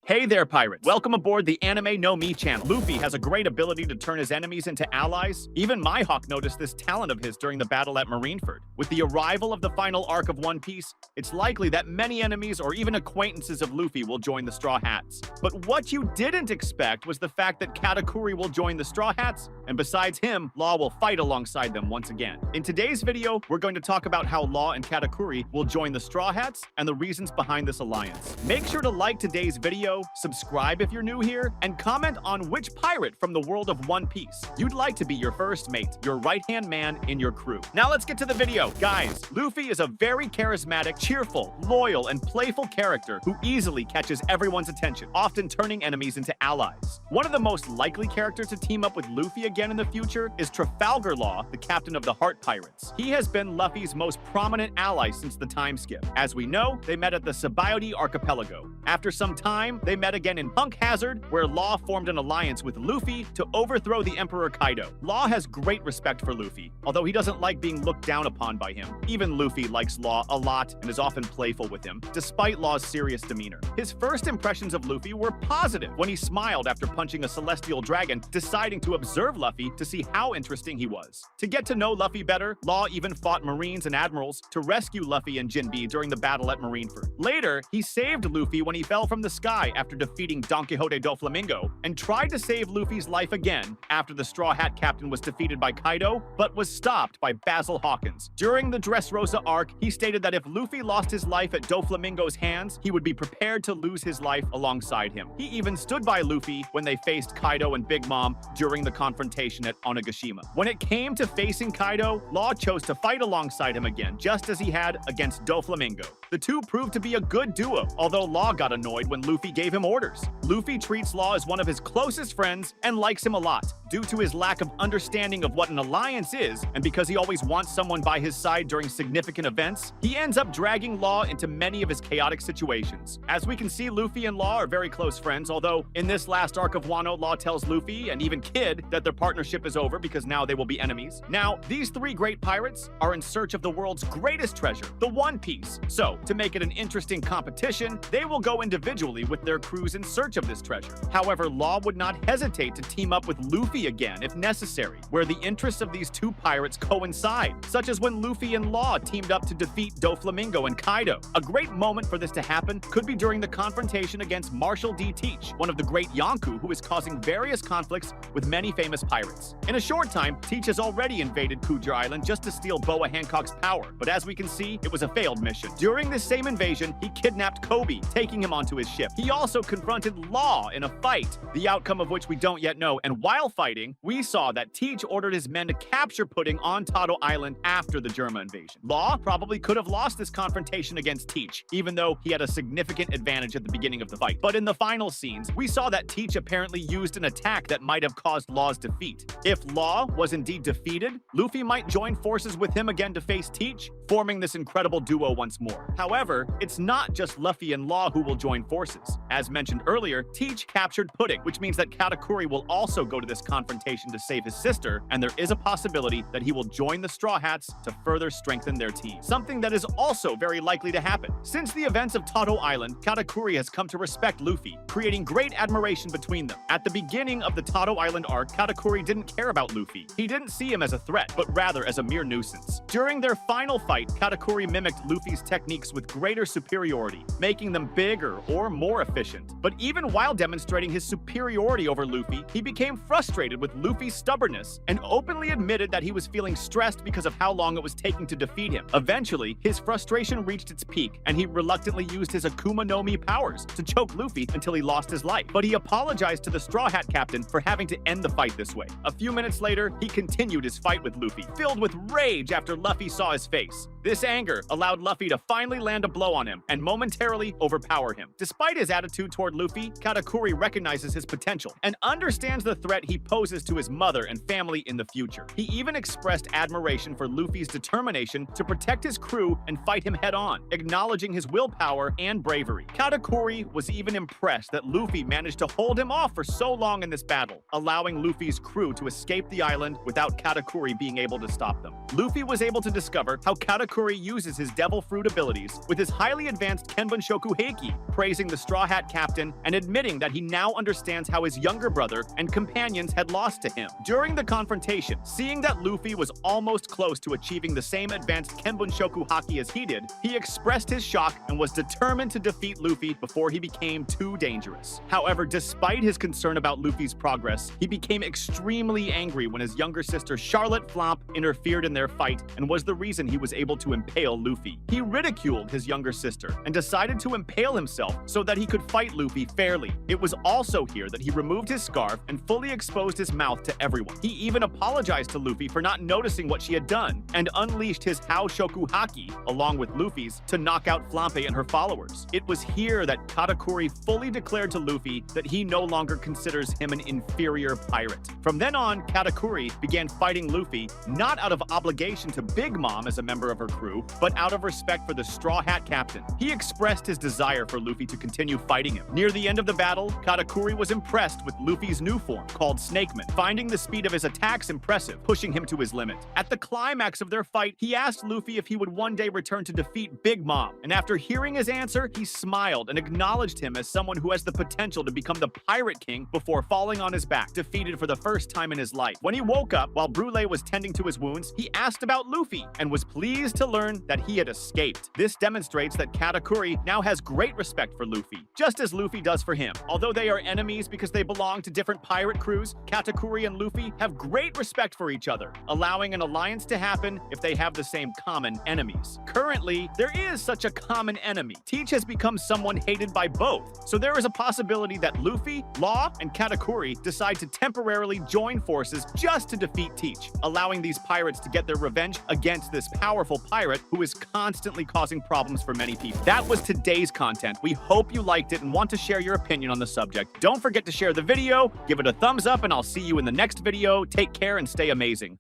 Hey there, pirates! Welcome aboard the Anime No Me channel. Luffy has a great ability to turn his enemies into allies. Even Mihawk noticed this talent of his during the battle at Marineford. With the arrival of the final arc of One Piece, it's likely that many enemies or even acquaintances of Luffy will join the Straw Hats. But what you didn't expect was the fact that Katakuri will join the Straw Hats, and besides him, Law will fight alongside them once again. In today's video, we're going to talk about how Law and Katakuri will join the Straw Hats and the reasons behind this alliance. Make sure to like today's video, subscribe if you're new here, and comment on which pirate from the world of One Piece you'd like to be your first mate, your right-hand man in your crew. Now let's get to the video. Guys, Luffy is a very charismatic, cheerful, loyal, and playful character who easily catches everyone's attention, often turning enemies into allies. One of the most likely characters to team up with Luffy again in the future is Trafalgar Law, the captain of the Heart Pirates. He has been Luffy's most prominent ally since the time skip. As we know, they met at the Sabaody Archipelago. After some time, they met again in Punk Hazard, where Law formed an alliance with Luffy to overthrow the Emperor Kaido. Law has great respect for Luffy, although he doesn't like being looked down upon by him. Even Luffy likes Law a lot and is often playful with him, despite Law's serious demeanor. His first impressions of Luffy were positive when he smiled after punching a celestial dragon, deciding to observe Luffy to see how interesting he was. To get to know Luffy better, Law even fought Marines and Admirals to rescue Luffy and Jinbe during the battle at Marineford. Later, he saved Luffy when he fell from the sky after defeating Don Quixote do Flamingo, and tried to save Luffy's life again after the Straw Hat captain was defeated by Kaido, but was stopped by Basil Hawkins. During the Dressrosa arc, he stated that if Luffy lost his life at Doflamingo's hands, he would be prepared to lose his life alongside him. He even stood by Luffy when they faced Kaido and Big Mom during the confrontation at Onigashima. When it came to facing Kaido, Law chose to fight alongside him again, just as he had against Doflamingo. The two proved to be a good duo, although Law got annoyed when Luffy gave him orders. Luffy treats Law as one of his closest friends and likes him a lot, due to his lack of understanding of what an alliance is, and because he always wants someone by his side during significant events, he ends up dragging Law into many of his chaotic situations. As we can see, Luffy and Law are very close friends, although in this last arc of Wano, Law tells Luffy and even Kid that their partnership is over because now they will be enemies. Now, these three great pirates are in search of the world's greatest treasure, the One Piece. So, to make it an interesting competition, they will go individually with their crews in search of this treasure. However, Law would not hesitate to team up with Luffy again if necessary, where the interests of these two pirates coincide, such as when Luffy and Law teamed up to defeat Doflamingo and Kaido. A great moment for this to happen could be during the confrontation against Marshal D. Teach, one of the great Yonko who is causing various conflicts with many famous pirates. In a short time, Teach has already invaded Kuja Island just to steal Boa Hancock's power, but as we can see, it was a failed mission. During this same invasion, he kidnapped Kobe, taking him onto his ship. He also confronted Law in a fight, the outcome of which we don't yet know, and while fighting, we saw that Teach ordered his men to capture Pudding on Tado Island after the Germa invasion. Law probably could have lost this confrontation against Teach, even though he had a significant advantage at the beginning of the fight. But in the final scenes, we saw that Teach apparently used an attack that might have caused Law's defeat. If Law was indeed defeated, Luffy might join forces with him again to face Teach, forming this incredible duo once more. However, it's not just Luffy and Law who will join forces. As mentioned earlier, Teach captured Pudding, which means that Katakuri will also go to this confrontation to save his sister, and there is a possibility that he will join the Straw Hats to further strengthen their team. Something that is also very likely to happen. Since the events of Tado Island, Katakuri has come to respect Luffy, creating great admiration between them. At the beginning of the Tado Island arc, Katakuri didn't care about Luffy. He didn't see him as a threat, but rather as a mere nuisance. During their final fight, Katakuri mimicked Luffy's techniques with greater superiority, making them bigger or more efficient. But even while demonstrating his superiority over Luffy, he became frustrated with Luffy's stubbornness and openly admitted that he was feeling stressed because of how long it was taking to defeat him. Eventually, his frustration reached its peak, and he reluctantly used his Akuma no Mi powers to choke Luffy until he lost his life. But he apologized to the Straw Hat captain for having to end the fight this way. A few minutes later, he continued his fight with Luffy, filled with rage after Luffy saw his face. This anger allowed Luffy to finally land a blow on him and momentarily overpower him. Despite his attitude toward Luffy, Katakuri recognizes his potential and understands the threat he poses to his mother and family in the future. He even expressed admiration for Luffy's determination to protect his crew and fight him head-on, acknowledging his willpower and bravery. Katakuri was even impressed that Luffy managed to hold him off for so long in this battle, allowing Luffy's crew to escape the island without Katakuri being able to stop them. Luffy was able to discover how Katakuri Katakuri uses his devil fruit abilities with his highly advanced Kenbunshoku Heiki, praising the Straw Hat Captain and admitting that he now understands how his younger brother and companions had lost to him. During the confrontation, seeing that Luffy was almost close to achieving the same advanced Kenbunshoku Haki as he did, he expressed his shock and was determined to defeat Luffy before he became too dangerous. However, despite his concern about Luffy's progress, he became extremely angry when his younger sister Charlotte Flomp interfered in their fight and was the reason he was able to impale Luffy. He ridiculed his younger sister and decided to impale himself so that he could fight Luffy fairly. It was also here that he removed his scarf and fully exposed his mouth to everyone. He even apologized to Luffy for not noticing what she had done and unleashed his Haoshoku Haki, along with Luffy's, to knock out Flampe and her followers. It was here that Katakuri fully declared to Luffy that he no longer considers him an inferior pirate. From then on, Katakuri began fighting Luffy not out of obligation to Big Mom as a member of her crew, but out of respect for the Straw Hat Captain. He expressed his desire for Luffy to continue fighting him. Near the end of the battle, Katakuri was impressed with Luffy's new form, called Snakeman, finding the speed of his attacks impressive, pushing him to his limit. At the climax of their fight, he asked Luffy if he would one day return to defeat Big Mom, and after hearing his answer, he smiled and acknowledged him as someone who has the potential to become the Pirate King before falling on his back, defeated for the first time in his life. When he woke up, while Brule was tending to his wounds, he asked about Luffy and was pleased to learn that he had escaped. This demonstrates that Katakuri now has great respect for Luffy, just as Luffy does for him. Although they are enemies because they belong to different pirate crews, Katakuri and Luffy have great respect for each other, allowing an alliance to happen if they have the same common enemies. Currently, there is such a common enemy. Teach has become someone hated by both, so there is a possibility that Luffy, Law, and Katakuri decide to temporarily join forces just to defeat Teach, allowing these pirates to get their revenge against this powerful pirate who is constantly causing problems for many people. That was today's content. We hope you liked it and want to share your opinion on the subject. Don't forget to share the video, give it a thumbs up, and I'll see you in the next video. Take care and stay amazing.